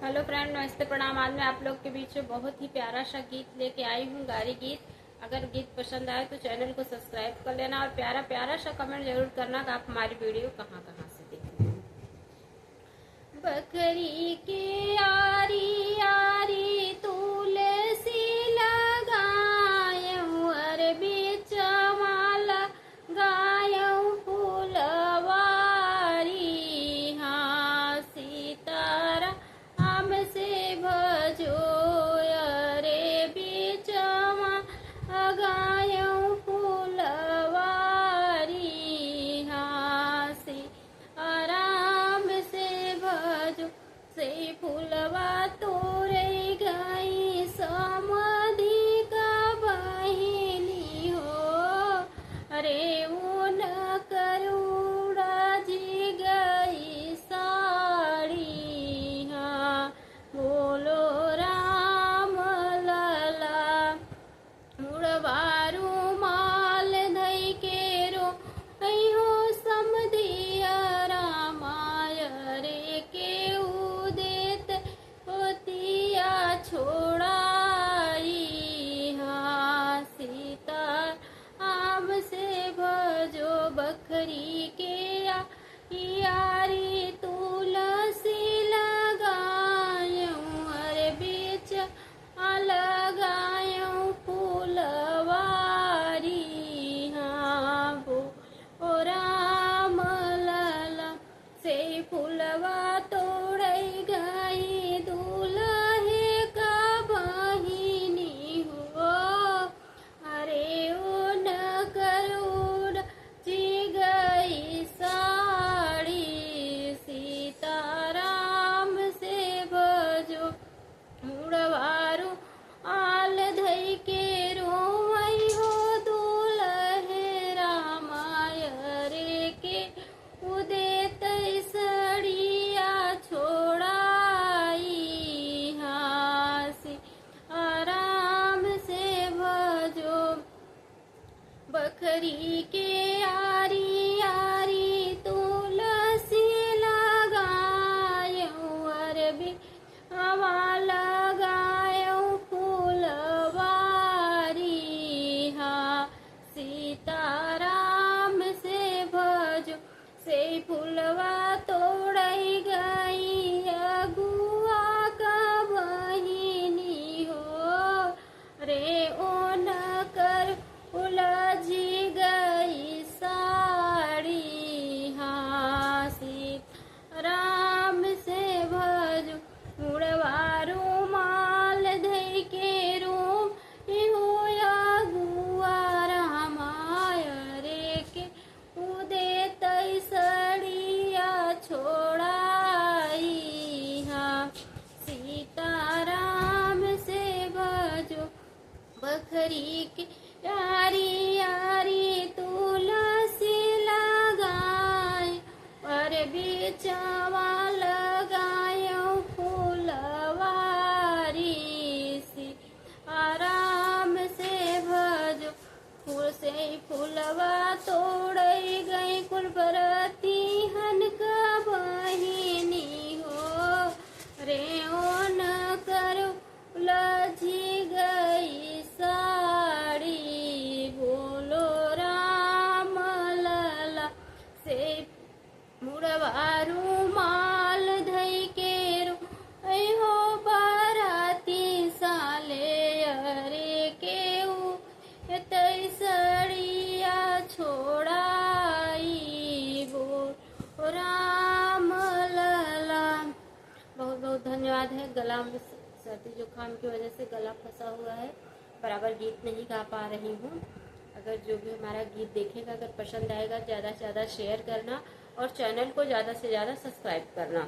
Hello friend, नमस्ते, प्रणाम। आज मैं आप लोग के बीच में बहुत ही प्यारा सा गीत लेके आई हूँ, गारी गीत। अगर गीत पसंद आए तो चैनल को सब्सक्राइब कर लेना और प्यारा प्यारा सा कमेंट जरूर करना कि आप हमारी वीडियो कहाँ कहाँ से देखें। बकरी के यारी यारी तुलसी लगायऊ, अरबी चमाला गायऊ फुलवारी। हाँ सीतारा हमसे भजो, अरे बीचमा गायऊ फुलवारी। हाँ सी आराम से भजो, से फुलवा तोरे गई समधि का बहिनी हो। अरे वो न करुणा जी गई साड़ी। हाँ बोलो राम लला, मुड़वारू माल धई के रो हो समधिया रामाय, रे के उदेत होतिया छोड़ाई। हाँ सीता आम से भजो, बकरी के यारी तुलसी लगायऊ, अरे बीच लगायऊ फुलवारी। हाँ ओ राम लला, से फुलवा तोड़ई गई दूल्हे का बहिनी हो। अरे ओ न करुण जी गई साड़ी। सीताराम से भजो, मुड़वारू आल धई के रोवई हो दूल्हे रामाय, रे के उदेत सड़िया छोड़ाई। हाँसी आराम से भजो, बकरी के यारी यारी तुलसी लगायऊ, अरबी हवा लगायऊ फुलवारी। हाँ सीताराम से भजो, से फुलवा तोड़ई गई अगुआ का बहिनी हो। रे ओ न कर उलझी गई साड़ी। हाँ सीताराम से भजो, मुड़वारू माल धई के रूम होया गुआ रामाय, रे के उदेत सड़िया छोड़ाई। हाँ सीताराम से भजो, बकरी के यारी यारी तुलसी लगाय, और बीचवा लगायऊ फुलवारी। सी आराम से भजो, फूल से फुलवा तोड़ई गई कुलपरती हन का बहिनी हो। रे ओ न करो लजी गई साड़ी। बोलो राम लला, से मुड़वारू माल धई के रो हो बाराती साले, अरे के तई सड़िया छोड़ाई। बोल राम लला। बहुत बहुत धन्यवाद है। गला में सर्दी जुकाम की वजह से गला फंसा हुआ है, बराबर गीत नहीं गा पा रही हूँ। अगर जो भी हमारा गीत देखेगा, अगर पसंद आएगा, ज़्यादा से ज़्यादा शेयर करना और चैनल को ज़्यादा से ज़्यादा सब्सक्राइब करना।